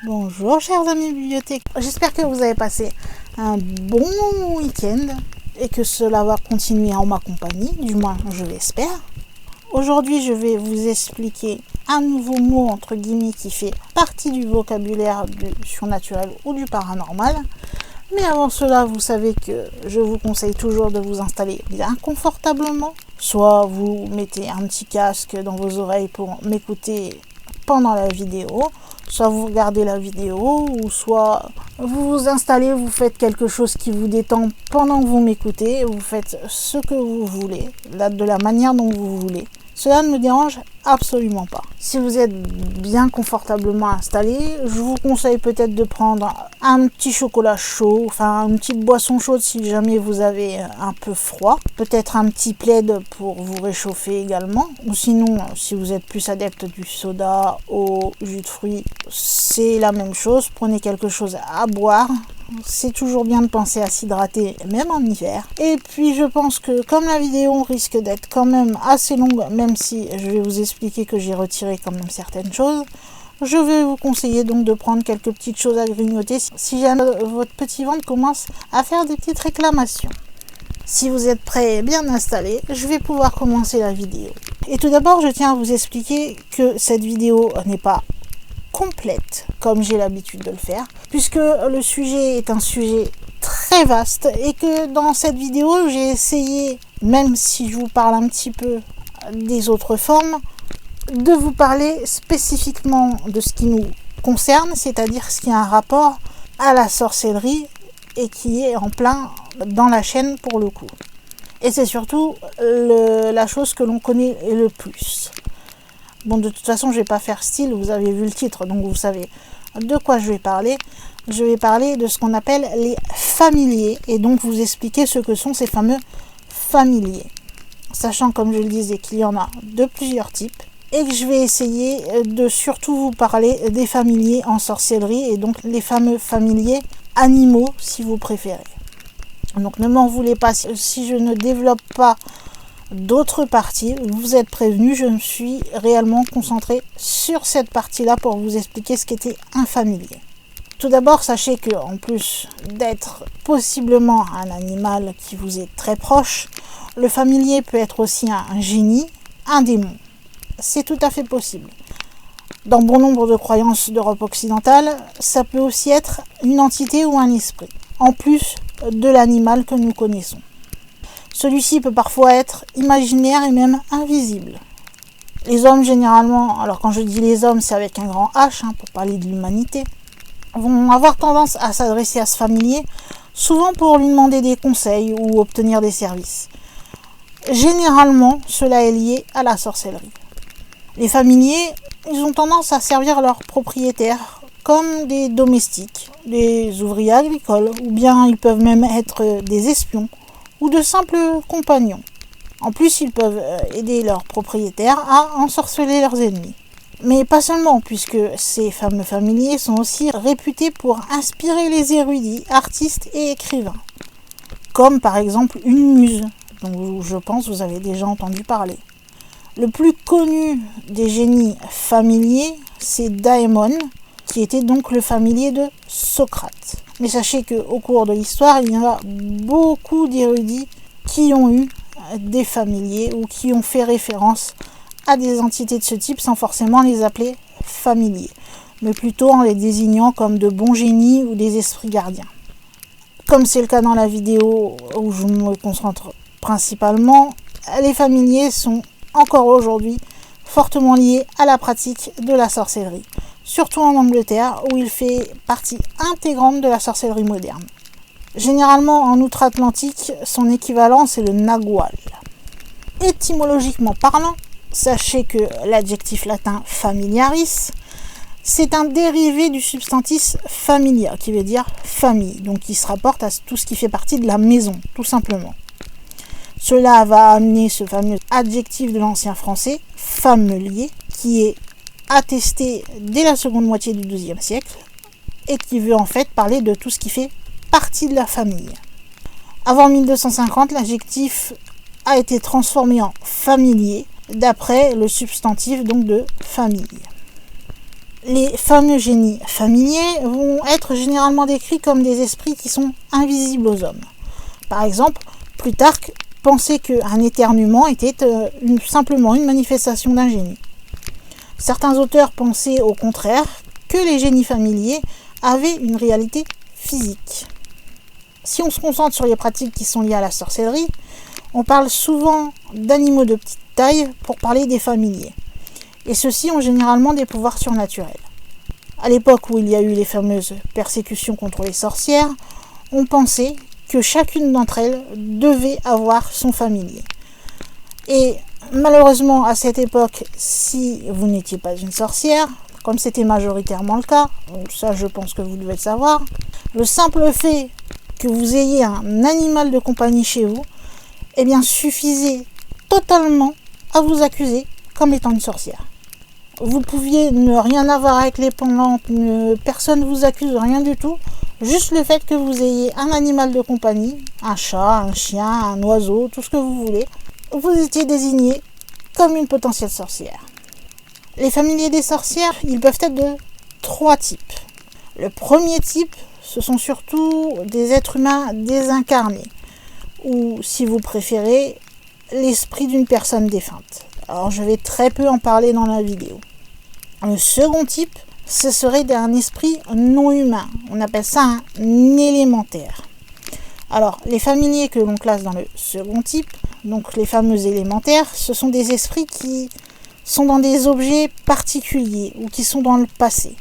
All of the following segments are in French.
Bonjour chers amis bibliothèques, j'espère que vous avez passé un bon week-end et que cela va continuer en ma compagnie, du moins je l'espère. Aujourd'hui je vais vous expliquer un nouveau mot entre guillemets qui fait partie du vocabulaire du surnaturel ou du paranormal. Mais avant cela, vous savez que je vous conseille toujours de vous installer bien confortablement. Soit vous mettez un petit casque dans vos oreilles pour m'écouter pendant la vidéo, soit vous regardez la vidéo, ou soit vous vous installez, vous faites quelque chose qui vous détend pendant que vous m'écoutez, vous faites ce que vous voulez, de la manière dont vous voulez. Cela ne me dérange absolument pas. Si vous êtes bien confortablement installé, je vous conseille peut-être de prendre un petit chocolat chaud, enfin une petite boisson chaude si jamais vous avez un peu froid. Peut-être un petit plaid pour vous réchauffer également. Ou sinon, si vous êtes plus adepte du soda, au jus de fruits, c'est la même chose. Prenez quelque chose à boire. C'est toujours bien de penser à s'hydrater, même en hiver. Et puis je pense que comme la vidéo risque d'être quand même assez longue, même si je vais vous expliquer que j'ai retiré quand même certaines choses, je vais vous conseiller donc de prendre quelques petites choses à grignoter si jamais votre petit ventre commence à faire des petites réclamations. Si vous êtes prêts et bien installés, je vais pouvoir commencer la vidéo. Et tout d'abord, je tiens à vous expliquer que cette vidéo n'est pas complète comme j'ai l'habitude de le faire, puisque le sujet est un sujet très vaste et que dans cette vidéo j'ai essayé, même si je vous parle un petit peu des autres formes, de vous parler spécifiquement de ce qui nous concerne, c'est-à-dire ce qui a un rapport à la sorcellerie et qui est en plein dans la chaîne pour le coup. Et c'est surtout la chose que l'on connaît le plus. Bon, de toute façon, je vais pas faire style, vous avez vu le titre, donc vous savez de quoi je vais parler. Je vais parler de ce qu'on appelle les familiers, et donc vous expliquer ce que sont ces fameux familiers. Sachant, comme je le disais, qu'il y en a de plusieurs types, et que je vais essayer de surtout vous parler des familiers en sorcellerie, et donc les fameux familiers animaux, si vous préférez. Donc ne m'en voulez pas si je ne développe pas d'autres parties, vous êtes prévenus, je me suis réellement concentrée sur cette partie-là pour vous expliquer ce qu'était un familier. Tout d'abord, sachez que en plus d'être possiblement un animal qui vous est très proche, le familier peut être aussi un génie, un démon. C'est tout à fait possible. Dans bon nombre de croyances d'Europe occidentale, ça peut aussi être une entité ou un esprit, en plus de l'animal que nous connaissons. Celui-ci peut parfois être imaginaire et même invisible. Les hommes généralement, alors quand je dis les hommes c'est avec un grand H pour parler de l'humanité, vont avoir tendance à s'adresser à ce familier, souvent pour lui demander des conseils ou obtenir des services. Généralement, cela est lié à la sorcellerie. Les familiers, ils ont tendance à servir leurs propriétaires comme des domestiques, des ouvriers agricoles, ou bien ils peuvent même être des espions, ou de simples compagnons. En plus, ils peuvent aider leurs propriétaires à ensorceler leurs ennemis. Mais pas seulement, puisque ces fameux familiers sont aussi réputés pour inspirer les érudits, artistes et écrivains. Comme par exemple une muse, dont je pense vous avez déjà entendu parler. Le plus connu des génies familiers, c'est Daemon, qui était donc le familier de Socrate. Mais sachez qu'au cours de l'histoire, il y a beaucoup d'érudits qui ont eu des familiers ou qui ont fait référence à des entités de ce type sans forcément les appeler familiers, mais plutôt en les désignant comme de bons génies ou des esprits gardiens. Comme c'est le cas dans la vidéo où je me concentre principalement, les familiers sont encore aujourd'hui fortement liés à la pratique de la sorcellerie, surtout en Angleterre où il fait partie intégrante de la sorcellerie moderne. Généralement en outre-Atlantique, son équivalent c'est le nagual. Étymologiquement parlant, sachez que l'adjectif latin familiaris, c'est un dérivé du substantif familia, qui veut dire famille, donc qui se rapporte à tout ce qui fait partie de la maison, tout simplement. Cela va amener ce fameux adjectif de l'ancien français, famelier, qui est attesté dès la seconde moitié du XIIe siècle, et qui veut en fait parler de tout ce qui fait partie de la famille. Avant 1250, l'adjectif a été transformé en familier, d'après le substantif donc de famille. Les fameux génies familiers vont être généralement décrits comme des esprits qui sont invisibles aux hommes. Par exemple, Plutarque pensait qu'un éternuement était simplement une manifestation d'un génie. Certains auteurs pensaient au contraire que les génies familiers avaient une réalité physique. Si on se concentre sur les pratiques qui sont liées à la sorcellerie, on parle souvent d'animaux de petite taille pour parler des familiers. Et ceux-ci ont généralement des pouvoirs surnaturels. À l'époque où il y a eu les fameuses persécutions contre les sorcières, on pensait que chacune d'entre elles devait avoir son familier. Et malheureusement, à cette époque, si vous n'étiez pas une sorcière, comme c'était majoritairement le cas, donc ça je pense que vous devez le savoir, le simple fait que vous ayez un animal de compagnie chez vous, eh bien suffisait totalement à vous accuser comme étant une sorcière. Vous pouviez ne rien avoir avec les pendantes, personne ne vous accuse de rien du tout, juste le fait que vous ayez un animal de compagnie, un chat, un chien, un oiseau, tout ce que vous voulez, vous étiez désigné comme une potentielle sorcière. Les familiers des sorcières, ils peuvent être de 3 types. Le premier type, ce sont surtout des êtres humains désincarnés, ou si vous préférez, l'esprit d'une personne défunte. Alors je vais très peu en parler dans la vidéo. Le second type, ce serait un esprit non humain. On appelle ça un élémentaire. Alors, les familiers que l'on classe dans le second type, donc les fameux élémentaires, ce sont des esprits qui sont dans des objets particuliers ou qui sont dans le passé.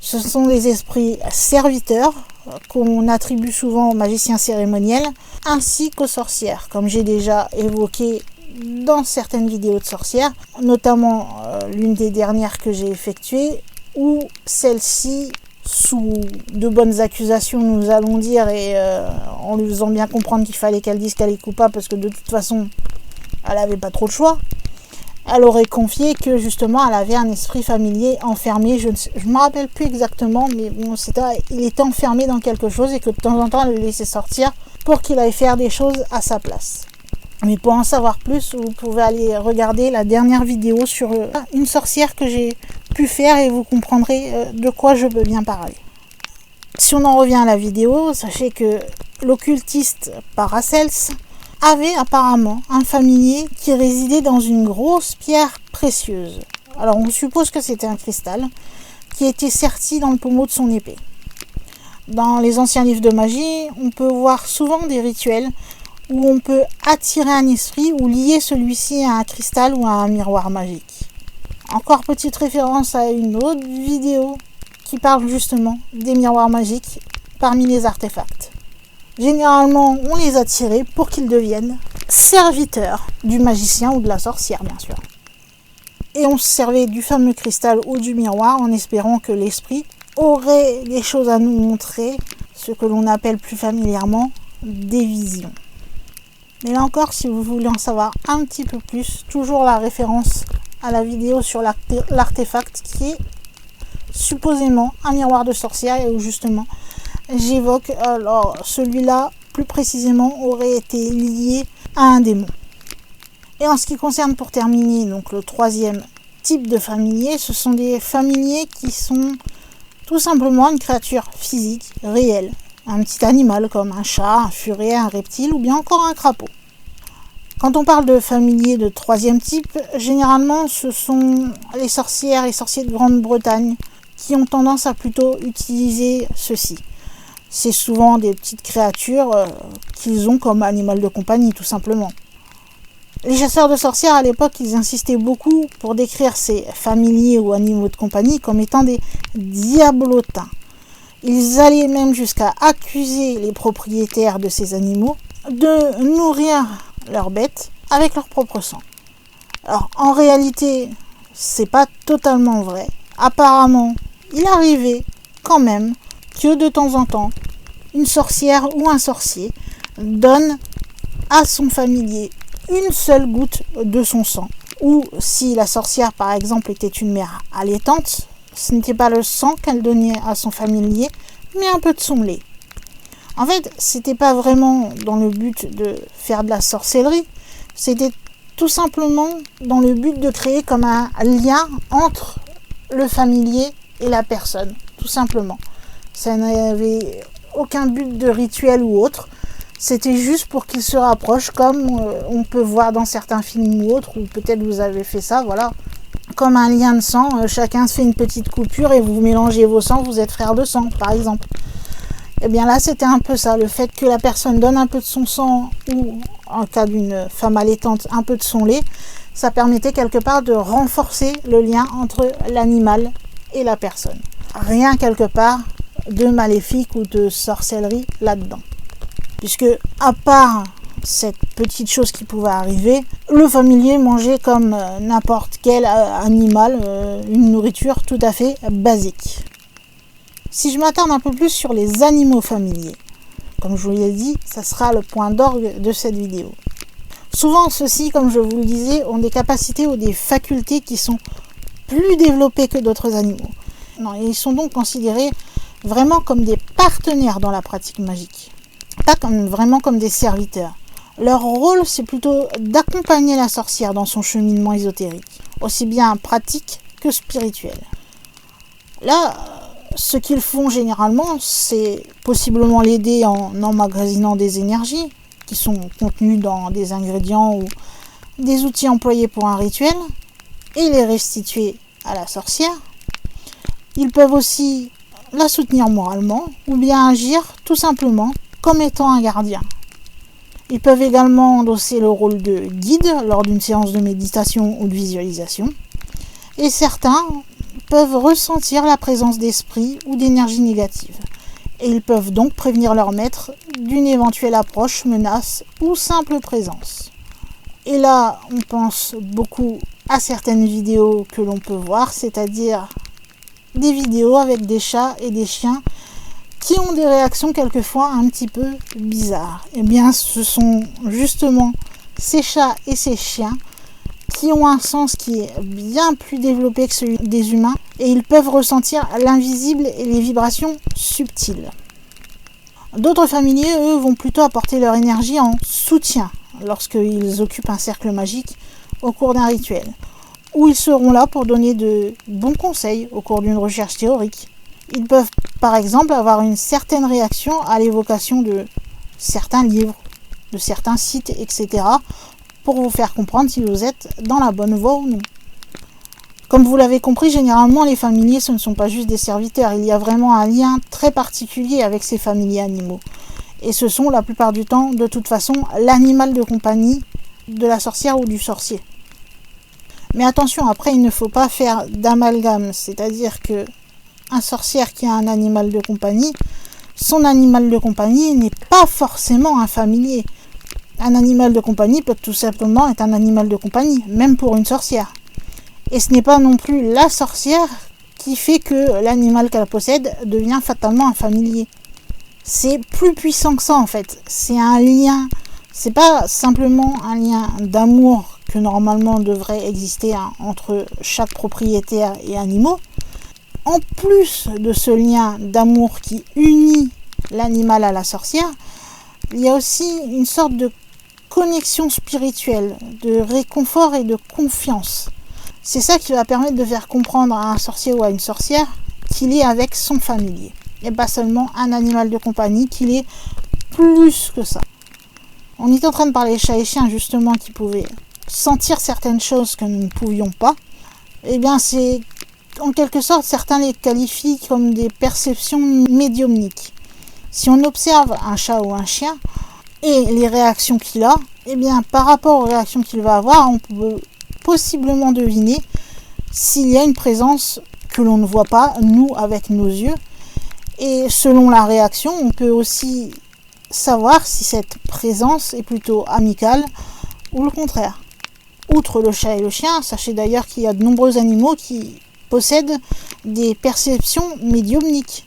Ce sont des esprits serviteurs qu'on attribue souvent aux magiciens cérémoniels ainsi qu'aux sorcières, comme j'ai déjà évoqué dans certaines vidéos de sorcières, notamment l'une des dernières que j'ai effectuées, où celle-ci, sous de bonnes accusations, nous allons dire, et en lui faisant bien comprendre qu'il fallait qu'elle dise qu'elle est coupable, parce que de toute façon, elle n'avait pas trop le choix, elle aurait confié que justement, elle avait un esprit familier enfermé, je ne me rappelle plus exactement, mais bon, il était enfermé dans quelque chose, et que de temps en temps, elle le laissait sortir pour qu'il aille faire des choses à sa place. Mais pour en savoir plus, vous pouvez aller regarder la dernière vidéo sur une sorcière que j'ai pu faire et vous comprendrez de quoi je veux bien parler. Si on en revient à la vidéo, sachez que l'occultiste Paracels avait apparemment un familier qui résidait dans une grosse pierre précieuse. Alors on suppose que c'était un cristal qui était serti dans le pommeau de son épée. Dans les anciens livres de magie, on peut voir souvent des rituels où on peut attirer un esprit ou lier celui-ci à un cristal ou à un miroir magique. Encore petite référence à une autre vidéo qui parle justement des miroirs magiques parmi les artefacts. Généralement, on les attirait pour qu'ils deviennent serviteurs du magicien ou de la sorcière, bien sûr. Et on se servait du fameux cristal ou du miroir en espérant que l'esprit aurait des choses à nous montrer, ce que l'on appelle plus familièrement des visions. Mais là encore, si vous voulez en savoir un petit peu plus, toujours la référence à la vidéo sur l'artefact qui est supposément un miroir de sorcière et où justement j'évoque, alors celui-là plus précisément aurait été lié à un démon. Et en ce qui concerne pour terminer donc le troisième type de familier, ce sont des familiers qui sont tout simplement une créature physique, réelle. Un petit animal comme un chat, un furet, un reptile ou bien encore un crapaud. Quand on parle de familiers de troisième type, généralement ce sont les sorcières et sorciers de Grande-Bretagne qui ont tendance à plutôt utiliser ceci. C'est souvent des petites créatures qu'ils ont comme animal de compagnie tout simplement. Les chasseurs de sorcières à l'époque, ils insistaient beaucoup pour décrire ces familiers ou animaux de compagnie comme étant des diablotins. Ils allaient même jusqu'à accuser les propriétaires de ces animaux de nourrir leurs bêtes avec leur propre sang. Alors en réalité, c'est pas totalement vrai. Apparemment, il arrivait quand même que de temps en temps, une sorcière ou un sorcier donne à son familier une seule goutte de son sang. Ou si la sorcière par exemple était une mère allaitante, ce n'était pas le sang qu'elle donnait à son familier, mais un peu de son lait. En fait, c'était pas vraiment dans le but de faire de la sorcellerie, c'était tout simplement dans le but de créer comme un lien entre le familier et la personne, tout simplement. Ça n'avait aucun but de rituel ou autre. C'était juste pour qu'ils se rapprochent, comme on peut voir dans certains films ou autres, ou peut-être vous avez fait ça, voilà. Comme un lien de sang, chacun se fait une petite coupure et vous mélangez vos sangs, vous êtes frères de sang, par exemple. Et bien là, c'était un peu ça, le fait que la personne donne un peu de son sang, ou en cas d'une femme allaitante, un peu de son lait, ça permettait quelque part de renforcer le lien entre l'animal et la personne. Rien quelque part de maléfique ou de sorcellerie là-dedans. Puisque, à part cette petite chose qui pouvait arriver, le familier mangeait comme n'importe quel animal, une nourriture tout à fait basique. Si je m'attarde un peu plus sur les animaux familiers, comme je vous l'ai dit, ça sera le point d'orgue de cette vidéo. Souvent, ceux-ci, comme je vous le disais, ont des capacités ou des facultés qui sont plus développées que d'autres animaux. Non, ils sont donc considérés vraiment comme des partenaires dans la pratique magique, pas vraiment comme des serviteurs. Leur rôle, c'est plutôt d'accompagner la sorcière dans son cheminement ésotérique, aussi bien pratique que spirituel. Là, ce qu'ils font généralement, c'est possiblement l'aider en emmagasinant des énergies qui sont contenues dans des ingrédients ou des outils employés pour un rituel et les restituer à la sorcière. Ils peuvent aussi la soutenir moralement ou bien agir tout simplement comme étant un gardien. Ils peuvent également endosser le rôle de guide lors d'une séance de méditation ou de visualisation. Et certains peuvent ressentir la présence d'esprit ou d'énergie négative. Et ils peuvent donc prévenir leur maître d'une éventuelle approche, menace ou simple présence. Et là, on pense beaucoup à certaines vidéos que l'on peut voir, c'est-à-dire des vidéos avec des chats et des chiens qui ont des réactions quelquefois un petit peu bizarres. Eh bien, ce sont justement ces chats et ces chiens qui ont un sens qui est bien plus développé que celui des humains et ils peuvent ressentir l'invisible et les vibrations subtiles. D'autres familiers, eux, vont plutôt apporter leur énergie en soutien lorsqu'ils occupent un cercle magique au cours d'un rituel, ou ils seront là pour donner de bons conseils au cours d'une recherche théorique. Ils peuvent par exemple avoir une certaine réaction à l'évocation de certains livres, de certains sites, etc. pour vous faire comprendre si vous êtes dans la bonne voie ou non. Comme vous l'avez compris, généralement les familiers ce ne sont pas juste des serviteurs, il y a vraiment un lien très particulier avec ces familiers animaux. Et ce sont la plupart du temps, de toute façon, l'animal de compagnie de la sorcière ou du sorcier. Mais attention, après il ne faut pas faire d'amalgame, c'est-à-dire que un sorcière qui a un animal de compagnie, son animal de compagnie n'est pas forcément un familier. Un animal de compagnie peut tout simplement être un animal de compagnie, même pour une sorcière. Et ce n'est pas non plus la sorcière qui fait que l'animal qu'elle possède devient fatalement un familier. C'est plus puissant que ça en fait. C'est un lien, c'est pas simplement un lien d'amour que normalement devrait exister entre chaque propriétaire et animaux. En plus de ce lien d'amour qui unit l'animal à la sorcière, il y a aussi une sorte de connexion spirituelle, de réconfort et de confiance. C'est ça qui va permettre de faire comprendre à un sorcier ou à une sorcière qu'il est avec son familier. Et pas seulement un animal de compagnie, qu'il est plus que ça. On est en train de parler chats et chiens justement qui pouvaient sentir certaines choses que nous ne pouvions pas. Eh bien c'est en quelque sorte, certains les qualifient comme des perceptions médiumniques. Si on observe un chat ou un chien et les réactions qu'il a, eh bien, par rapport aux réactions qu'il va avoir, on peut possiblement deviner s'il y a une présence que l'on ne voit pas, nous, avec nos yeux. Et selon la réaction, on peut aussi savoir si cette présence est plutôt amicale ou le contraire. Outre le chat et le chien, sachez d'ailleurs qu'il y a de nombreux animaux qui possèdent des perceptions médiumniques.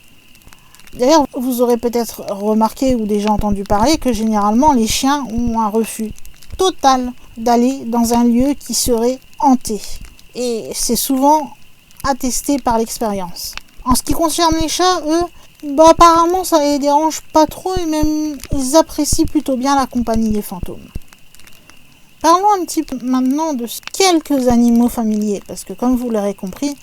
D'ailleurs, vous aurez peut-être remarqué ou déjà entendu parler que généralement les chiens ont un refus total d'aller dans un lieu qui serait hanté. Et c'est souvent attesté par l'expérience. En ce qui concerne les chats, eux, apparemment ça les dérange pas trop et même ils apprécient plutôt bien la compagnie des fantômes. Parlons un petit peu maintenant de quelques animaux familiers, parce que comme vous l'aurez compris,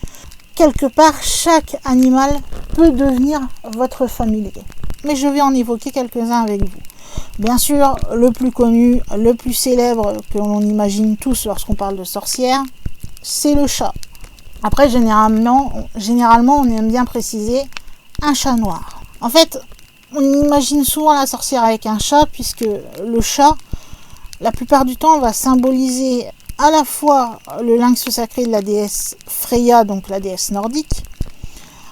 quelque part, chaque animal peut devenir votre familier. Mais je vais en évoquer quelques-uns avec vous. Bien sûr, le plus connu, le plus célèbre que l'on imagine tous lorsqu'on parle de sorcière, c'est le chat. Après, généralement, on aime bien préciser un chat noir. En fait, on imagine souvent la sorcière avec un chat, puisque le chat, la plupart du temps, va symboliser à la fois le lynx sacré de la déesse Freya, donc la déesse nordique,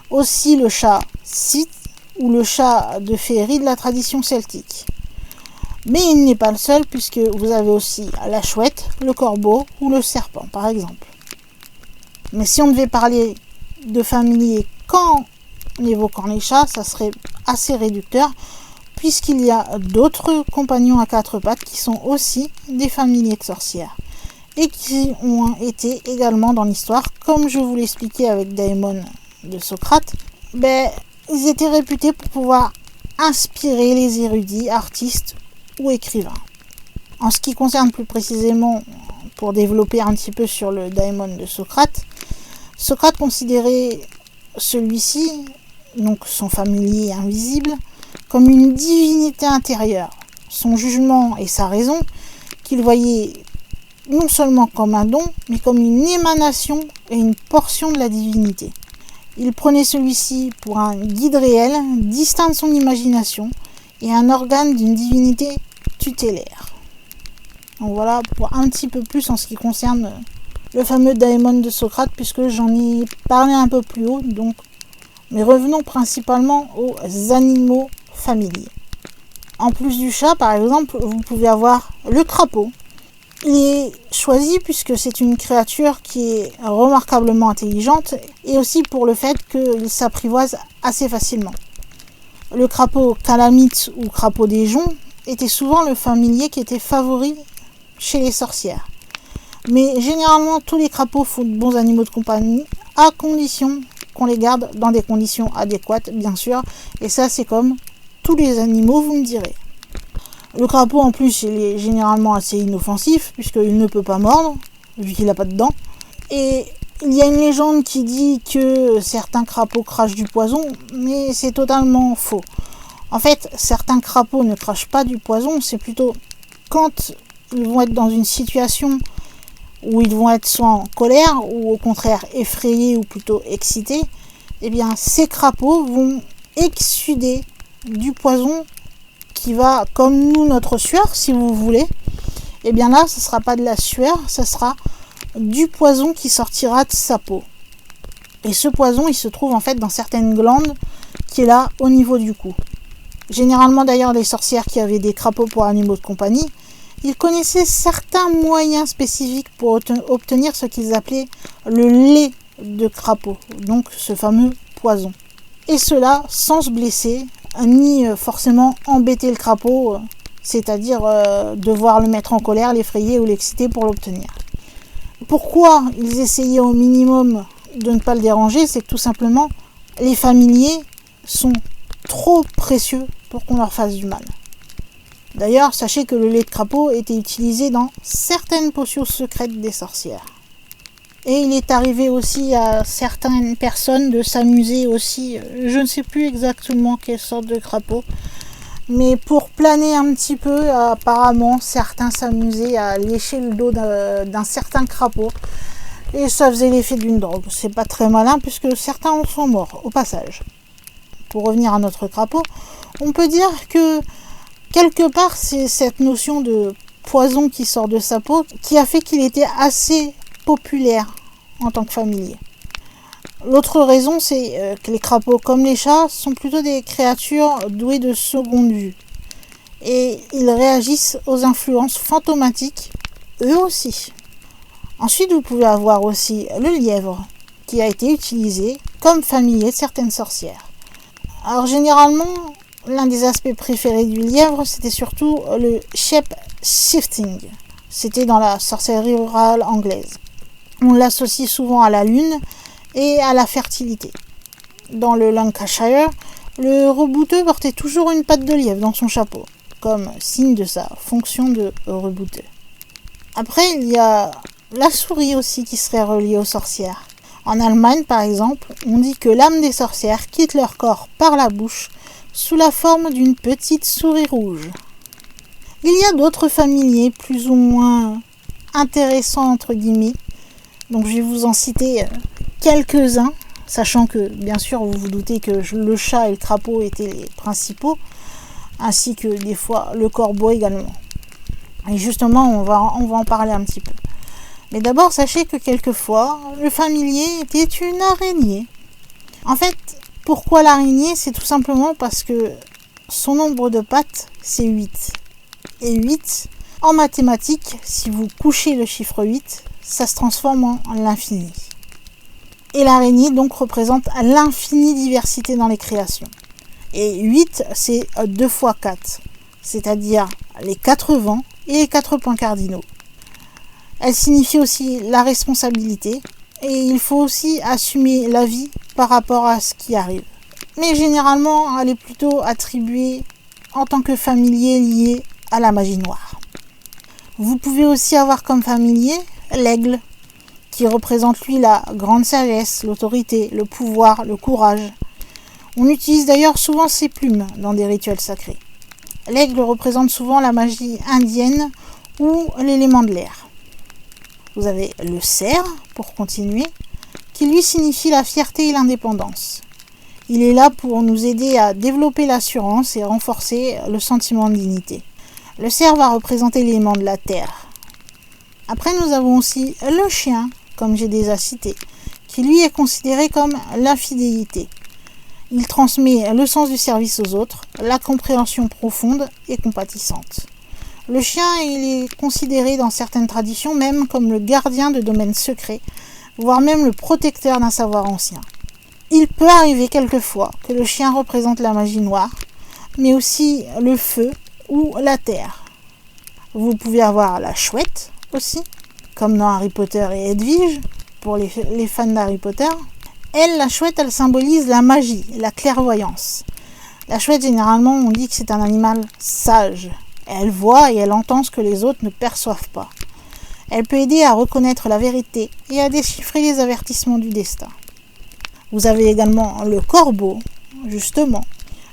aussi le chat Sith, ou le chat de féerie de la tradition celtique. Mais il n'est pas le seul, puisque vous avez aussi la chouette, le corbeau ou le serpent, par exemple. Mais si on devait parler de familier qu'en évoquant les chats, ça serait assez réducteur, puisqu'il y a d'autres compagnons à quatre pattes qui sont aussi des familiers de sorcières, et qui ont été également dans l'histoire, comme je vous l'expliquais avec Daemon de Socrate, ils étaient réputés pour pouvoir inspirer les érudits, artistes ou écrivains. En ce qui concerne plus précisément, pour développer un petit peu sur le Daemon de Socrate, Socrate considérait celui-ci, donc son familier invisible, comme une divinité intérieure. Son jugement et sa raison, qu'il voyait non seulement comme un don, mais comme une émanation et une portion de la divinité. Il prenait celui-ci pour un guide réel, distinct de son imagination, et un organe d'une divinité tutélaire. Donc voilà pour un petit peu plus en ce qui concerne le fameux Daemon de Socrate, puisque j'en ai parlé un peu plus haut. Mais revenons principalement aux animaux familiers. En plus du chat, par exemple, vous pouvez avoir le crapaud. Il est choisi puisque c'est une créature qui est remarquablement intelligente, et aussi pour le fait qu'il s'apprivoise assez facilement. Le crapaud calamite ou crapaud des joncs était souvent le familier qui était favori chez les sorcières. Mais généralement, tous les crapauds font de bons animaux de compagnie, à condition qu'on les garde dans des conditions adéquates, bien sûr. Et ça, c'est comme tous les animaux, vous me direz. Le crapaud, en plus, il est généralement assez inoffensif, puisqu'il ne peut pas mordre, vu qu'il n'a pas de dents. Et il y a une légende qui dit que certains crapauds crachent du poison, mais c'est totalement faux. En fait, certains crapauds ne crachent pas du poison, c'est plutôt quand ils vont être dans une situation où ils vont être soit en colère, ou au contraire effrayés, ou plutôt excités, eh bien ces crapauds vont exsuder du poison qui va, comme nous, notre sueur, si vous voulez. Eh bien là, ce ne sera pas de la sueur, ce sera du poison qui sortira de sa peau. Et ce poison, il se trouve en fait dans certaines glandes qui est là au niveau du cou. Généralement d'ailleurs, les sorcières qui avaient des crapauds pour animaux de compagnie, ils connaissaient certains moyens spécifiques pour obtenir ce qu'ils appelaient le lait de crapaud, donc ce fameux poison. Et cela sans se blesser, ni forcément embêter le crapaud, c'est-à-dire devoir le mettre en colère, l'effrayer ou l'exciter pour l'obtenir. Pourquoi ils essayaient au minimum de ne pas le déranger? C'est que tout simplement, les familiers sont trop précieux pour qu'on leur fasse du mal. D'ailleurs, sachez que le lait de crapaud était utilisé dans certaines potions secrètes des sorcières. Et il est arrivé aussi à certaines personnes de s'amuser aussi, je ne sais plus exactement quelle sorte de crapaud, mais pour planer un petit peu, apparemment, certains s'amusaient à lécher le dos d'un certain crapaud, et ça faisait l'effet d'une drogue. C'est pas très malin, puisque certains en sont morts, au passage. Pour revenir à notre crapaud, on peut dire que quelque part, c'est cette notion de poison qui sort de sa peau qui a fait qu'il était assez populaire en tant que familier. L'autre raison, c'est que les crapauds, comme les chats, sont plutôt des créatures douées de seconde vue. Et ils réagissent aux influences fantomatiques, eux aussi. Ensuite, vous pouvez avoir aussi le lièvre, qui a été utilisé comme familier de certaines sorcières. Alors généralement, l'un des aspects préférés du lièvre, c'était surtout le shape-shifting. C'était dans la sorcellerie rurale anglaise. On l'associe souvent à la lune et à la fertilité. Dans le Lancashire, le rebouteux portait toujours une patte de lièvre dans son chapeau, comme signe de sa fonction de rebouteux. Après, il y a la souris aussi qui serait reliée aux sorcières. En Allemagne, par exemple, on dit que l'âme des sorcières quitte leur corps par la bouche sous la forme d'une petite souris rouge. Il y a d'autres familiers plus ou moins intéressants, entre guillemets. Donc je vais vous en citer quelques-uns, sachant que, bien sûr, vous vous doutez que le chat et le crapaud étaient les principaux, ainsi que des fois le corbeau également. Et justement, on va en parler un petit peu. Mais d'abord, sachez que quelquefois, le familier était une araignée. En fait, pourquoi l'araignée? C'est tout simplement parce que son nombre de pattes, c'est 8. Et 8, en mathématiques, si vous couchez le chiffre 8, ça se transforme en l'infini. Et l'araignée, donc, représente l'infinie diversité dans les créations. Et 8, c'est 2 fois 4, c'est-à-dire les 4 vents et les 4 points cardinaux. Elle signifie aussi la responsabilité et il faut aussi assumer la vie par rapport à ce qui arrive. Mais généralement, elle est plutôt attribuée en tant que familier lié à la magie noire. Vous pouvez aussi avoir comme familier l'aigle, qui représente lui la grande sagesse, l'autorité, le pouvoir, le courage. On utilise d'ailleurs souvent ses plumes dans des rituels sacrés. L'aigle représente souvent la magie indienne ou l'élément de l'air. Vous avez le cerf, pour continuer, qui lui signifie la fierté et l'indépendance. Il est là pour nous aider à développer l'assurance et renforcer le sentiment de dignité. Le cerf va représenter l'élément de la terre. Après, nous avons aussi le chien, comme j'ai déjà cité, qui lui est considéré comme l'infidélité. Il transmet le sens du service aux autres, la compréhension profonde et compatissante. Le chien, il est considéré dans certaines traditions même comme le gardien de domaines secrets, voire même le protecteur d'un savoir ancien. Il peut arriver quelquefois que le chien représente la magie noire, mais aussi le feu ou la terre. Vous pouvez avoir la chouette aussi, comme dans Harry Potter et Edwige, pour les fans d'Harry Potter. Elle, la chouette, elle symbolise la magie, la clairvoyance. La chouette, généralement, on dit que c'est un animal sage. Elle voit et elle entend ce que les autres ne perçoivent pas. Elle peut aider à reconnaître la vérité et à déchiffrer les avertissements du destin. Vous avez également le corbeau, justement.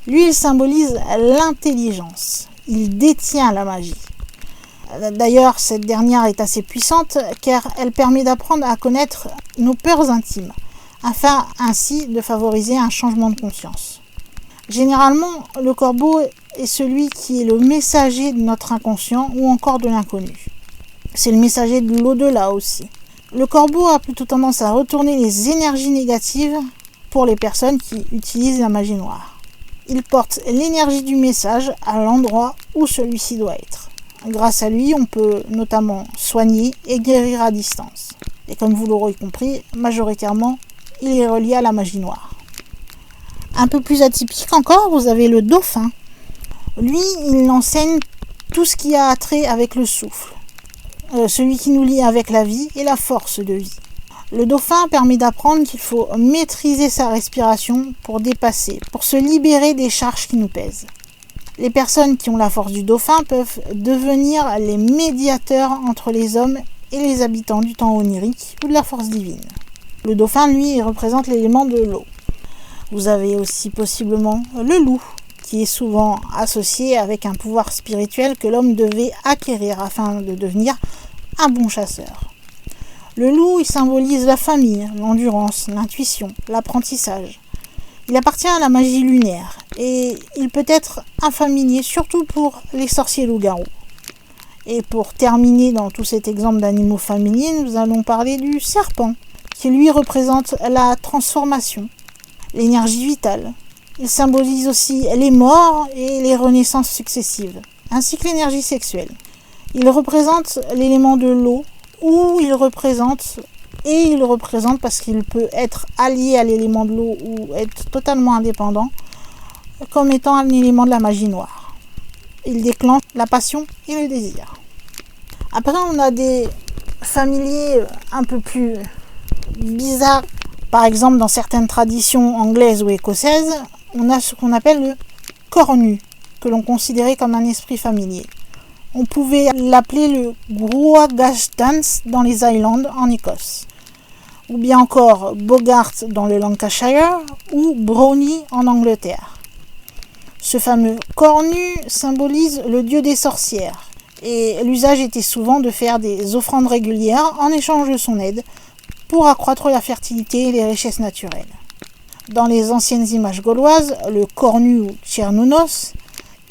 Lui, il symbolise l'intelligence. Il détient la magie. D'ailleurs, cette dernière est assez puissante car elle permet d'apprendre à connaître nos peurs intimes, afin ainsi de favoriser un changement de conscience. Généralement, le corbeau est celui qui est le messager de notre inconscient ou encore de l'inconnu. C'est le messager de l'au-delà aussi. Le corbeau a plutôt tendance à retourner les énergies négatives pour les personnes qui utilisent la magie noire. Il porte l'énergie du message à l'endroit où celui-ci doit être. Grâce à lui, on peut notamment soigner et guérir à distance. Et comme vous l'aurez compris, majoritairement, il est relié à la magie noire. Un peu plus atypique encore, vous avez le dauphin. Lui, il enseigne tout ce qui a trait avec le souffle, celui qui nous lie avec la vie et la force de vie. Le dauphin permet d'apprendre qu'il faut maîtriser sa respiration pour dépasser, pour se libérer des charges qui nous pèsent. Les personnes qui ont la force du dauphin peuvent devenir les médiateurs entre les hommes et les habitants du temps onirique ou de la force divine. Le dauphin, lui, il représente l'élément de l'eau. Vous avez aussi possiblement le loup, qui est souvent associé avec un pouvoir spirituel que l'homme devait acquérir afin de devenir un bon chasseur. Le loup, il symbolise la famille, l'endurance, l'intuition, l'apprentissage. Il appartient à la magie lunaire et il peut être un familier, surtout pour les sorciers loups-garous. Et pour terminer dans tout cet exemple d'animaux familiers, nous allons parler du serpent, qui lui représente la transformation, l'énergie vitale. Il symbolise aussi les morts et les renaissances successives, ainsi que l'énergie sexuelle. Il représente l'élément de l'eau, où il représente parce qu'il peut être allié à l'élément de l'eau ou être totalement indépendant, comme étant un élément de la magie noire. Il déclenche la passion et le désir. Après, on a des familiers un peu plus bizarres. Par exemple, dans certaines traditions anglaises ou écossaises, on a ce qu'on appelle le cornu, que l'on considérait comme un esprit familier. On pouvait l'appeler le Gruagach Dance dans les Highlands en Écosse. ou bien encore Bogart dans le Lancashire, ou Brownie en Angleterre. Ce fameux cornu symbolise le dieu des sorcières, et l'usage était souvent de faire des offrandes régulières en échange de son aide pour accroître la fertilité et les richesses naturelles. Dans les anciennes images gauloises, le cornu ou Cernunnos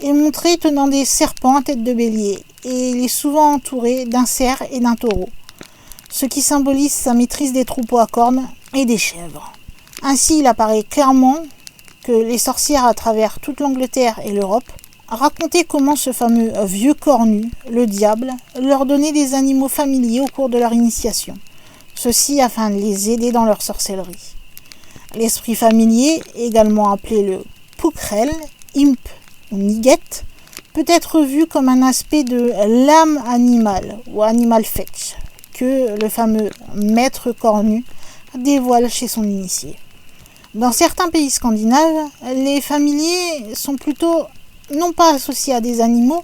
est montré tenant des serpents à tête de bélier, et il est souvent entouré d'un cerf et d'un taureau, ce qui symbolise sa maîtrise des troupeaux à cornes et des chèvres. Ainsi, il apparaît clairement que les sorcières à travers toute l'Angleterre et l'Europe racontaient comment ce fameux vieux cornu, le diable, leur donnait des animaux familiers au cours de leur initiation, ceci afin de les aider dans leur sorcellerie. L'esprit familier, également appelé le Pukrel, Imp ou Niget, peut être vu comme un aspect de l'âme animale ou animal fetch que le fameux maître cornu dévoile chez son initié. Dans certains pays scandinaves, les familiers sont plutôt non pas associés à des animaux,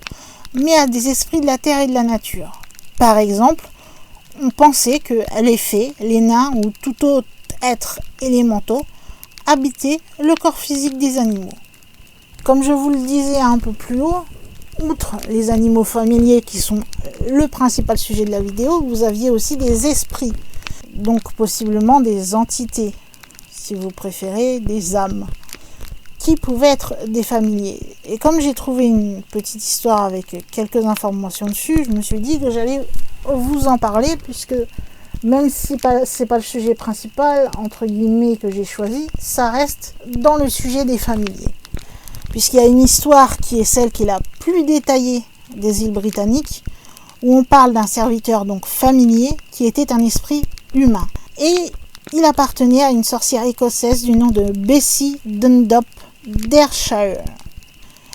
mais à des esprits de la terre et de la nature. Par exemple, on pensait que les fées, les nains ou tout autre être élémentaux habitaient le corps physique des animaux. Comme je vous le disais un peu plus haut, outre les animaux familiers qui sont le principal sujet de la vidéo, vous aviez aussi des esprits, donc possiblement des entités, si vous préférez, des âmes, qui pouvaient être des familiers. Et comme j'ai trouvé une petite histoire avec quelques informations dessus, je me suis dit que j'allais vous en parler, puisque même si c'est pas le sujet principal, entre guillemets, que j'ai choisi, ça reste dans le sujet des familiers. Puisqu'il y a une histoire qui est celle qui est la plus détaillée des îles britanniques, où on parle d'un serviteur donc familier qui était un esprit humain. Et il appartenait à une sorcière écossaise du nom de Bessie Dundop d'Ayrshire.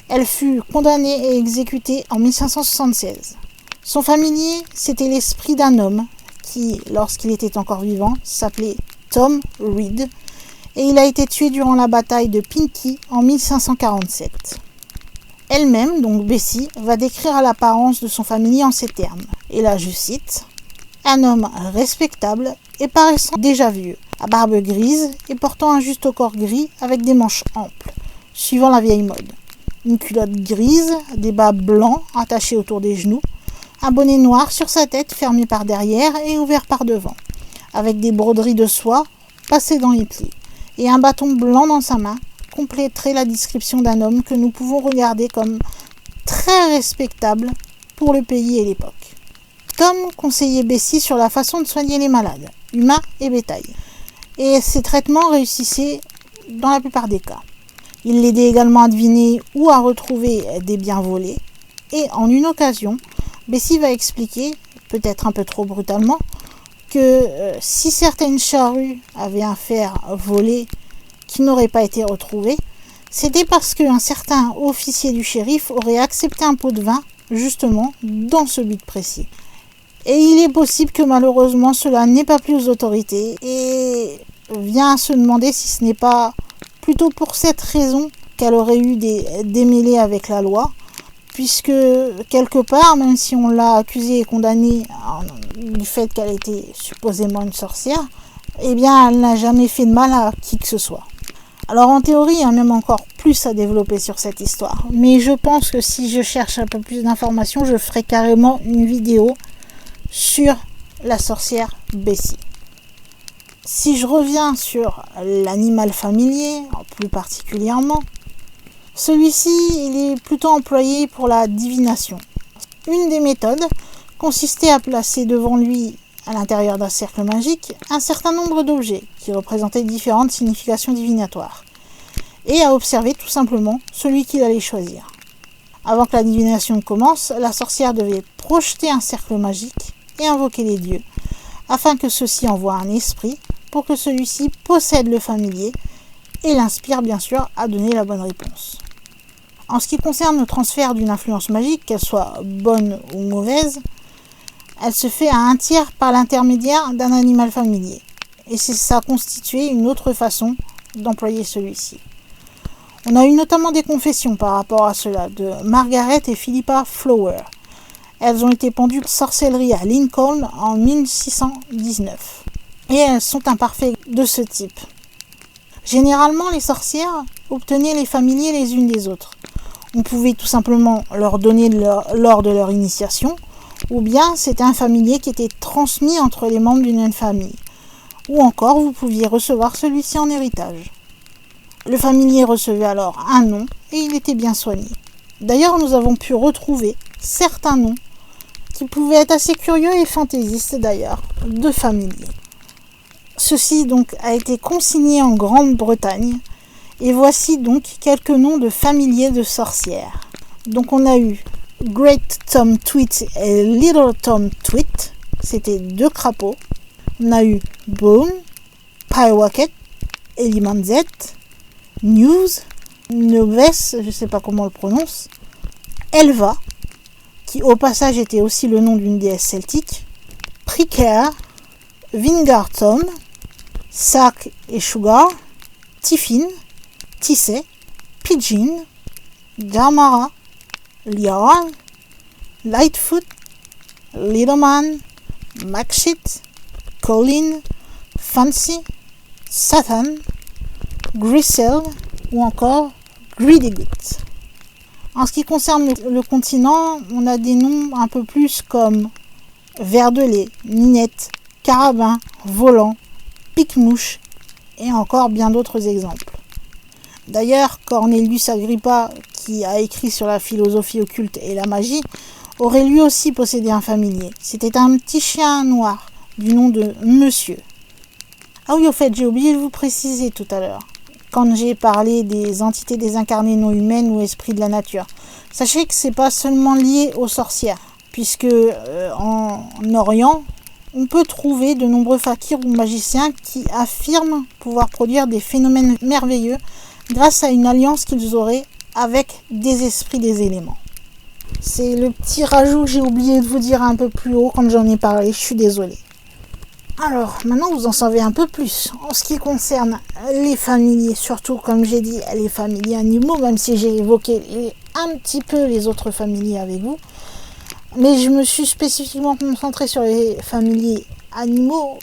Elle fut condamnée et exécutée en 1576. Son familier, c'était l'esprit d'un homme qui, lorsqu'il était encore vivant, s'appelait Tom Reed, et il a été tué durant la bataille de Pinkie en 1547. Elle-même, donc Bessie, va décrire l'apparence de son familier en ces termes. Et là, je cite, « Un homme respectable et paraissant déjà vieux, à barbe grise et portant un juste au corps gris avec des manches amples, suivant la vieille mode. Une culotte grise, des bas blancs attachés autour des genoux, un bonnet noir sur sa tête fermé par derrière et ouvert par devant, avec des broderies de soie passées dans les plis, et un bâton blanc dans sa main compléterait la description d'un homme que nous pouvons regarder comme très respectable pour le pays et l'époque. Tom conseillait Bessie sur la façon de soigner les malades, humains et bétail, et ces traitements réussissaient dans la plupart des cas. Il l'aidait également à deviner ou à retrouver des biens volés, et en une occasion, Bessie va expliquer, peut-être un peu trop brutalement, que si certaines charrues avaient un fer volé qui n'aurait pas été retrouvé, c'était parce qu'un certain officier du shérif aurait accepté un pot de vin, justement, dans ce but précis. Et il est possible que malheureusement cela n'ait pas plu aux autorités, et vient à se demander si ce n'est pas plutôt pour cette raison qu'elle aurait eu des démêlés avec la loi, puisque quelque part, même si on l'a accusée et condamnée du fait qu'elle était supposément une sorcière, eh bien elle n'a jamais fait de mal à qui que ce soit. Alors en théorie, il y a même encore plus à développer sur cette histoire, mais je pense que si je cherche un peu plus d'informations, je ferai carrément une vidéo sur la sorcière Bessie. Si je reviens sur l'animal familier, plus particulièrement, celui-ci il est plutôt employé pour la divination. Une des méthodes consistait à placer devant lui, à l'intérieur d'un cercle magique, un certain nombre d'objets qui représentaient différentes significations divinatoires, et à observer tout simplement celui qu'il allait choisir. Avant que la divination commence, la sorcière devait projeter un cercle magique et invoquer les dieux, afin que ceux-ci envoient un esprit pour que celui-ci possède le familier et l'inspire bien sûr à donner la bonne réponse. En ce qui concerne le transfert d'une influence magique, qu'elle soit bonne ou mauvaise, elle se fait à un tiers par l'intermédiaire d'un animal familier. Et ça constituait une autre façon d'employer celui-ci. On a eu notamment des confessions par rapport à cela de Margaret et Philippa Flower. Elles ont été pendues de sorcellerie à Lincoln en 1619. et elles sont imparfaites de ce type. Généralement, les sorcières obtenaient les familiers les unes des autres. On pouvait tout simplement leur donner lors de leur initiation, ou bien c'était un familier qui était transmis entre les membres d'une même famille. Ou encore, vous pouviez recevoir celui-ci en héritage. Le familier recevait alors un nom et il était bien soigné. D'ailleurs, nous avons pu retrouver certains noms qui pouvaient être assez curieux et fantaisistes d'ailleurs, de familiers. Ceci donc a été consigné en Grande-Bretagne et voici donc quelques noms de familiers de sorcières. Donc on a eu Great Tom Tweet et Little Tom Tweet, c'était 2 crapauds. On a eu Bone, Pyewacket, Elimanzet, News, Noves, je ne sais pas comment on le prononce, Elva, qui au passage était aussi le nom d'une déesse celtique, Pricker, Vingartom, Sac et Sugar, Tiffin, Tissé, Pigeon, Jarmara, Liaral, Lightfoot, Littleman, Maxit, Colin, Fancy, Satan, Grisel ou encore Greedygoot. En ce qui concerne le continent, on a des noms un peu plus comme Ver de lait, Ninette, Carabin, Volant, Pique-mouche et encore bien d'autres exemples. D'ailleurs, Cornelius Agrippa, qui a écrit sur la philosophie occulte et la magie, aurait lui aussi possédé un familier. C'était un petit chien noir du nom de Monsieur. Ah oui, au fait, j'ai oublié de vous préciser tout à l'heure, quand j'ai parlé des entités désincarnées non humaines ou esprits de la nature. Sachez que c'est pas seulement lié aux sorcières, puisque en Orient, on peut trouver de nombreux fakirs ou magiciens qui affirment pouvoir produire des phénomènes merveilleux grâce à une alliance qu'ils auraient avec des esprits des éléments. C'est le petit rajout que j'ai oublié de vous dire un peu plus haut quand j'en ai parlé, je suis désolée. Alors, maintenant vous en savez un peu plus en ce qui concerne les familiers, surtout comme j'ai dit, les familiers animaux, même si j'ai évoqué un petit peu les autres familiers avec vous. Mais je me suis spécifiquement concentrée sur les familiers animaux,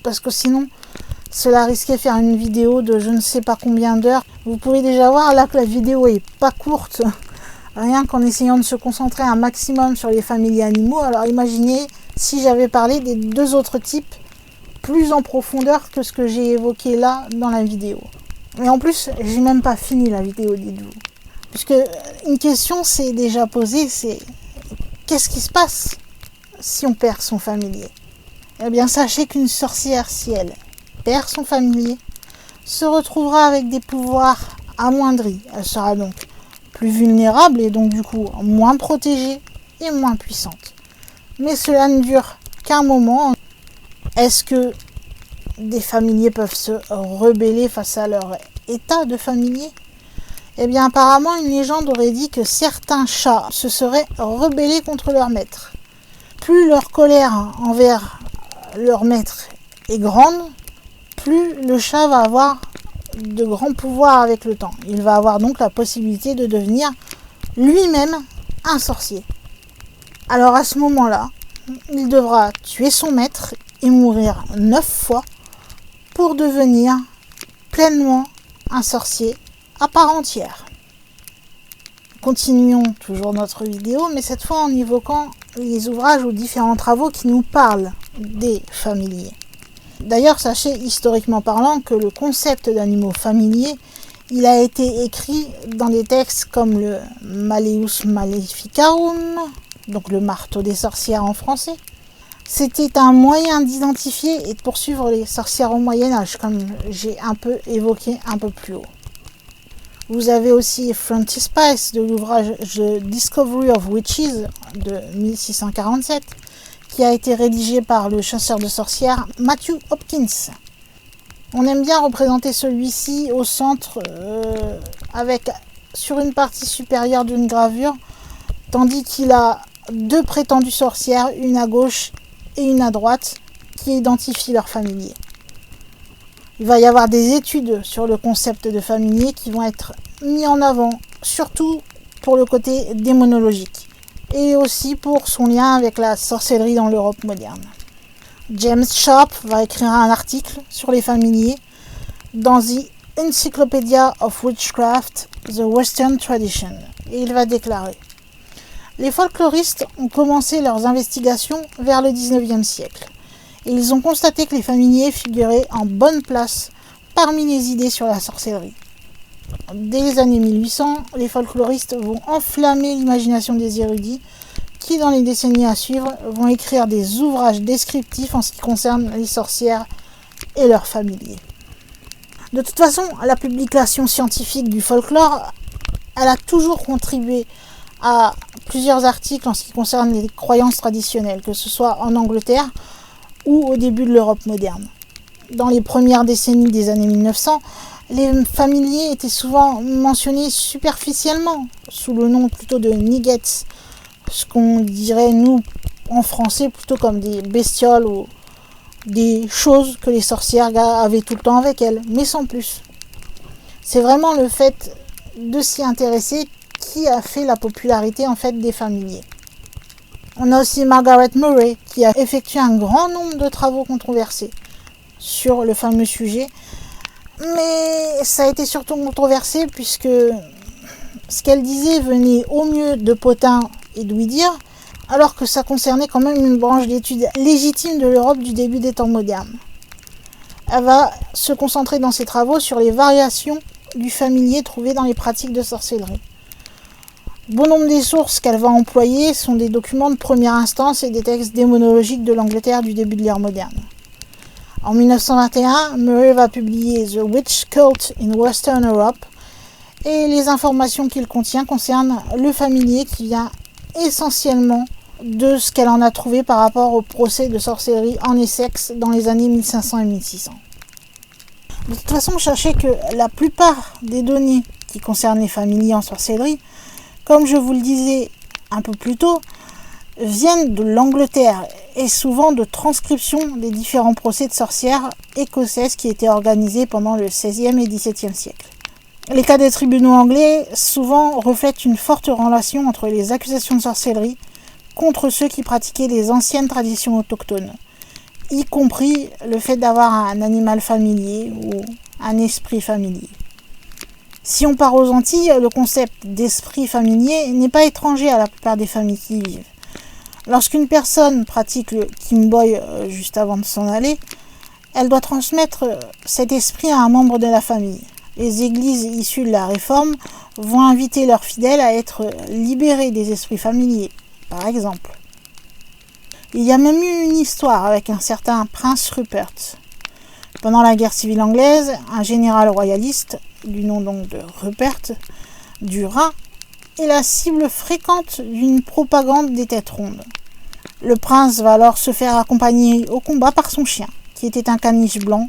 parce que sinon, cela risquait de faire une vidéo de je ne sais pas combien d'heures. Vous pouvez déjà voir là que la vidéo est pas courte, rien qu'en essayant de se concentrer un maximum sur les familiers animaux. Alors imaginez si j'avais parlé des 2 autres types plus en profondeur que ce que j'ai évoqué là dans la vidéo. Mais en plus, j'ai même pas fini la vidéo, dites-vous. Puisque une question s'est déjà posée, c'est qu'est-ce qui se passe si on perd son familier? Eh bien, sachez qu'une sorcière, si elle perd son familier, se retrouvera avec des pouvoirs amoindris. Elle sera donc plus vulnérable et donc du coup moins protégée et moins puissante. Mais cela ne dure qu'un moment. Est-ce que des familiers peuvent se rebeller face à leur état de familier? Eh bien, apparemment, une légende aurait dit que certains chats se seraient rebellés contre leur maître. Plus leur colère envers leur maître est grande, plus le chat va avoir de grands pouvoirs avec le temps. Il va avoir donc la possibilité de devenir lui-même un sorcier. Alors à ce moment-là, il devra tuer son maître et mourir 9 fois pour devenir pleinement un sorcier à part entière. Continuons toujours notre vidéo, mais cette fois en évoquant les ouvrages ou différents travaux qui nous parlent des familiers. D'ailleurs, sachez historiquement parlant que le concept d'animaux familiers, il a été écrit dans des textes comme le Malleus Maleficarum, donc le marteau des sorcières en français. C'était un moyen d'identifier et de poursuivre les sorcières au Moyen-Âge, comme j'ai un peu évoqué un peu plus haut. Vous avez aussi Frontispice de l'ouvrage The Discovery of Witches de 1647, qui a été rédigé par le chasseur de sorcières Matthew Hopkins. On aime bien représenter celui-ci au centre avec sur une partie supérieure d'une gravure, tandis qu'il a 2 prétendues sorcières, une à gauche et une à droite, qui identifient leurs familiers. Il va y avoir des études sur le concept de familier qui vont être mis en avant, surtout pour le côté démonologique, et aussi pour son lien avec la sorcellerie dans l'Europe moderne. James Sharp va écrire un article sur les familiers dans The Encyclopedia of Witchcraft, The Western Tradition. Et il va déclarer: les folkloristes ont commencé leurs investigations vers le XIXe siècle. Et ils ont constaté que les familiers figuraient en bonne place parmi les idées sur la sorcellerie. Dès les années 1800, les folkloristes vont enflammer l'imagination des érudits qui, dans les décennies à suivre, vont écrire des ouvrages descriptifs en ce qui concerne les sorcières et leurs familiers. De toute façon, la publication scientifique du folklore, elle a toujours contribué à plusieurs articles en ce qui concerne les croyances traditionnelles, que ce soit en Angleterre ou au début de l'Europe moderne. Dans les premières décennies des années 1900, les familiers étaient souvent mentionnés superficiellement, sous le nom plutôt de niggets, ce qu'on dirait, nous, en français, plutôt comme des bestioles ou des choses que les sorcières avaient tout le temps avec elles, mais sans plus. C'est vraiment le fait de s'y intéresser qui a fait la popularité en fait des familiers. On a aussi Margaret Murray qui a effectué un grand nombre de travaux controversés sur le fameux sujet, mais ça a été surtout controversé puisque ce qu'elle disait venait au mieux de Potin et d'Ouidir, alors que ça concernait quand même une branche d'études légitime de l'Europe du début des temps modernes. Elle va se concentrer dans ses travaux sur les variations du familier trouvées dans les pratiques de sorcellerie. Bon nombre des sources qu'elle va employer sont des documents de première instance et des textes démonologiques de l'Angleterre du début de l'ère moderne. En 1921, Murray va publier The Witch Cult in Western Europe et les informations qu'il contient concernent le familier qui vient essentiellement de ce qu'elle en a trouvé par rapport au procès de sorcellerie en Essex dans les années 1500 et 1600. De toute façon, sachez que la plupart des données qui concernent les familiers en sorcellerie, comme je vous le disais un peu plus tôt, viennent de l'Angleterre et souvent de transcriptions des différents procès de sorcières écossaises qui étaient organisés pendant le XVIe et XVIIe siècle. Les cas des tribunaux anglais souvent reflètent une forte relation entre les accusations de sorcellerie contre ceux qui pratiquaient les anciennes traditions autochtones, y compris le fait d'avoir un animal familier ou un esprit familier. Si on part aux Antilles, le concept d'esprit familier n'est pas étranger à la plupart des familles qui y vivent. Lorsqu'une personne pratique le kimboy juste avant de s'en aller, elle doit transmettre cet esprit à un membre de la famille. Les églises issues de la Réforme vont inviter leurs fidèles à être libérés des esprits familiers, par exemple. Il y a même eu une histoire avec un certain prince Rupert. Pendant la guerre civile anglaise, un général royaliste, du nom donc de Rupert, du Rhin, est la cible fréquente d'une propagande des têtes rondes. Le prince va alors se faire accompagner au combat par son chien, qui était un caniche blanc,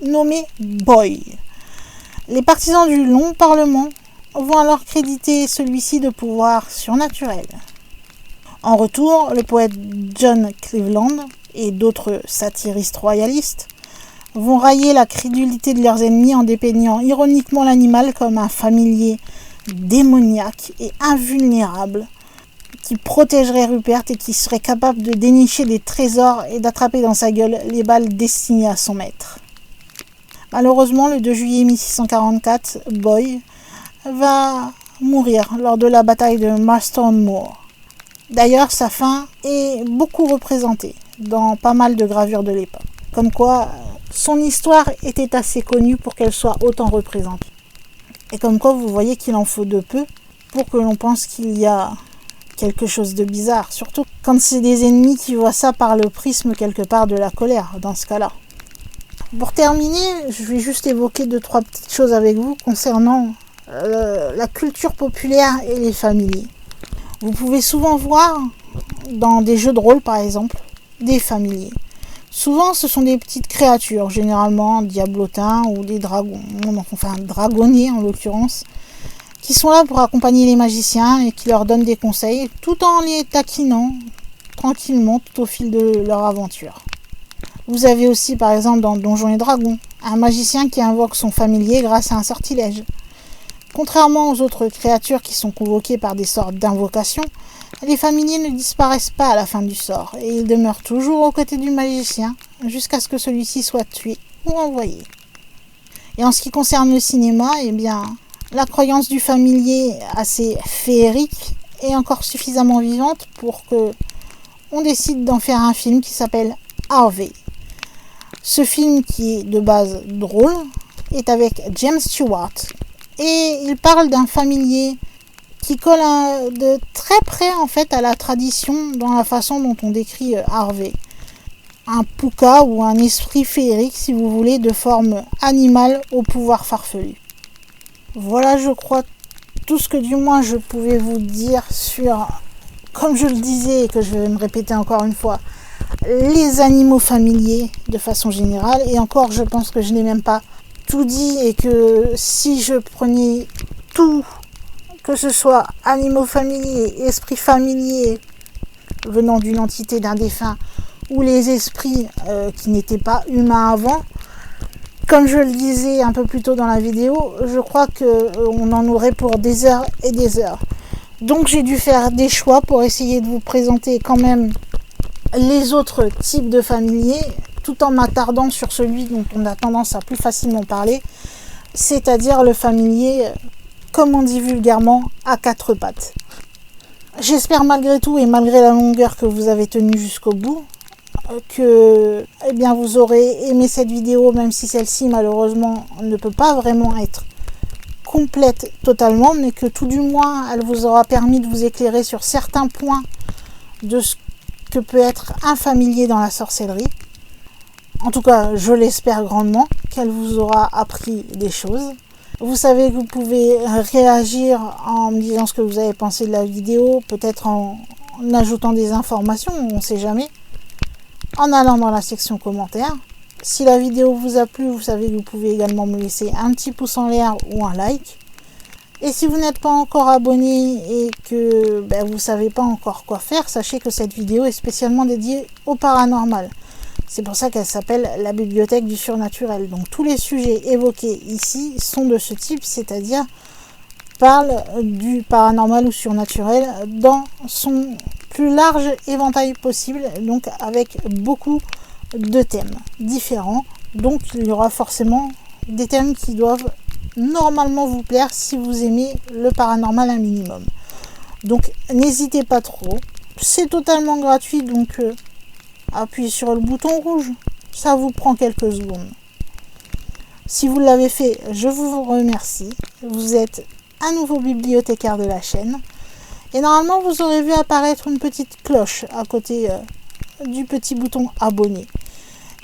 nommé Boy. Les partisans du long parlement vont alors créditer celui-ci de pouvoirs surnaturels. En retour, le poète John Cleveland et d'autres satiristes royalistes vont railler la crédulité de leurs ennemis en dépeignant ironiquement l'animal comme un familier démoniaque et invulnérable qui protégerait Rupert et qui serait capable de dénicher des trésors et d'attraper dans sa gueule les balles destinées à son maître. Malheureusement, le 2 juillet 1644, Boy va mourir lors de la bataille de Marston Moor. D'ailleurs, sa fin est beaucoup représentée dans pas mal de gravures de l'époque. Comme quoi, son histoire était assez connue pour qu'elle soit autant représentée. Et comme quoi, vous voyez qu'il en faut de peu pour que l'on pense qu'il y a quelque chose de bizarre. Surtout quand c'est des ennemis qui voient ça par le prisme quelque part de la colère, dans ce cas-là. Pour terminer, je vais juste évoquer 2-3 petites choses avec vous concernant la culture populaire et les familiers. Vous pouvez souvent voir dans des jeux de rôle par exemple des familiers. Souvent ce sont des petites créatures, généralement diablotins ou des dragons, enfin dragonniers en l'occurrence, qui sont là pour accompagner les magiciens et qui leur donnent des conseils tout en les taquinant tranquillement tout au fil de leur aventure. Vous avez aussi par exemple dans Donjons et Dragons un magicien qui invoque son familier grâce à un sortilège. Contrairement aux autres créatures qui sont convoquées par des sortes d'invocations, les familiers ne disparaissent pas à la fin du sort et ils demeurent toujours aux côtés du magicien jusqu'à ce que celui-ci soit tué ou envoyé. Et en ce qui concerne le cinéma, eh bien, la croyance du familier assez féerique est encore suffisamment vivante pour que on décide d'en faire un film qui s'appelle Harvey. Ce film, qui est de base drôle, est avec James Stewart et il parle d'un familier qui colle de très près en fait à la tradition dans la façon dont on décrit Harvey. Un puka ou un esprit féerique, si vous voulez, de forme animale au pouvoir farfelu. Voilà, je crois, tout ce que du moins je pouvais vous dire sur, comme je le disais et que je vais me répéter encore une fois, les animaux familiers de façon générale. Et encore, je pense que je n'ai même pas tout dit et que si je prenais tout, que ce soit animaux familiers, esprits familiers venant d'une entité d'un défunt ou les esprits qui n'étaient pas humains avant, comme je le disais un peu plus tôt dans la vidéo, je crois qu'on en aurait pour des heures et des heures. Donc j'ai dû faire des choix pour essayer de vous présenter quand même les autres types de familiers, tout en m'attardant sur celui dont on a tendance à plus facilement parler, c'est-à-dire le familier, comme on dit vulgairement, à quatre pattes. J'espère malgré tout et malgré la longueur que vous avez tenue jusqu'au bout, que vous aurez aimé cette vidéo, même si celle-ci malheureusement ne peut pas vraiment être complète totalement, mais que tout du moins elle vous aura permis de vous éclairer sur certains points de ce que peut être un familier dans la sorcellerie. En tout cas, je l'espère grandement qu'elle vous aura appris des choses. Vous savez que vous pouvez réagir en me disant ce que vous avez pensé de la vidéo, peut-être en ajoutant des informations, on ne sait jamais, en allant dans la section commentaires. Si la vidéo vous a plu, vous savez que vous pouvez également me laisser un petit pouce en l'air ou un like. Et si vous n'êtes pas encore abonné et que vous ne savez pas encore quoi faire, sachez que cette vidéo est spécialement dédiée au paranormal. C'est pour ça qu'elle s'appelle la bibliothèque du surnaturel. Donc tous les sujets évoqués ici sont de ce type, c'est-à-dire parlent du paranormal ou surnaturel dans son plus large éventail possible, donc avec beaucoup de thèmes différents. Donc il y aura forcément des thèmes qui doivent normalement vous plaire si vous aimez le paranormal un minimum. Donc n'hésitez pas trop, c'est totalement gratuit, donc appuyez sur le bouton rouge, ça vous prend quelques secondes. Si vous l'avez fait, je vous remercie, vous êtes un nouveau bibliothécaire de la chaîne et normalement vous aurez vu apparaître une petite cloche à côté du petit bouton abonner.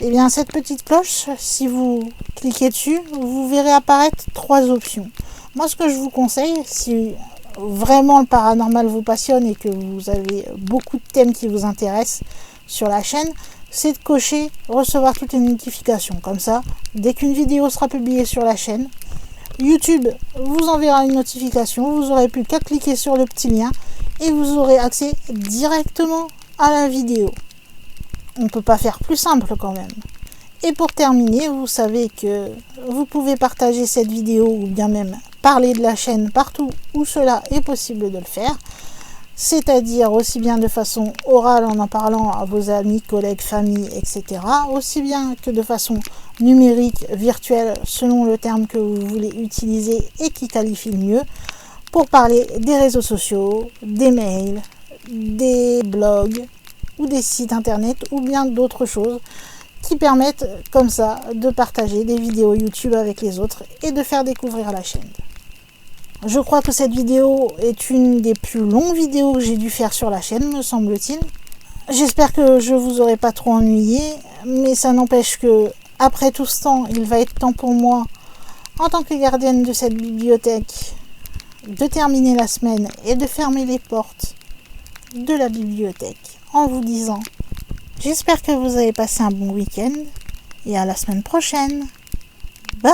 Et bien cette petite cloche, si vous cliquez dessus, vous verrez apparaître trois options. Moi ce que je vous conseille, si vraiment le paranormal vous passionne et que vous avez beaucoup de thèmes qui vous intéressent sur la chaîne, c'est de cocher recevoir toutes les notifications. Comme ça, dès qu'une vidéo sera publiée sur la chaîne, YouTube vous enverra une notification, vous n'aurez plus qu'à cliquer sur le petit lien et vous aurez accès directement à la vidéo. On ne peut pas faire plus simple quand même. Et pour terminer, vous savez que vous pouvez partager cette vidéo ou bien même parler de la chaîne partout où cela est possible de le faire. C'est-à-dire aussi bien de façon orale en parlant à vos amis, collègues, familles, etc. Aussi bien que de façon numérique, virtuelle, selon le terme que vous voulez utiliser et qui qualifie le mieux, pour parler des réseaux sociaux, des mails, des blogs ou des sites internet ou bien d'autres choses qui permettent comme ça de partager des vidéos YouTube avec les autres et de faire découvrir la chaîne. Je crois que cette vidéo est une des plus longues vidéos que j'ai dû faire sur la chaîne, me semble-t-il. J'espère que je vous aurai pas trop ennuyé, mais ça n'empêche que, après tout ce temps, il va être temps pour moi, en tant que gardienne de cette bibliothèque, de terminer la semaine et de fermer les portes de la bibliothèque en vous disant « J'espère que vous avez passé un bon week-end et à la semaine prochaine. Bye !»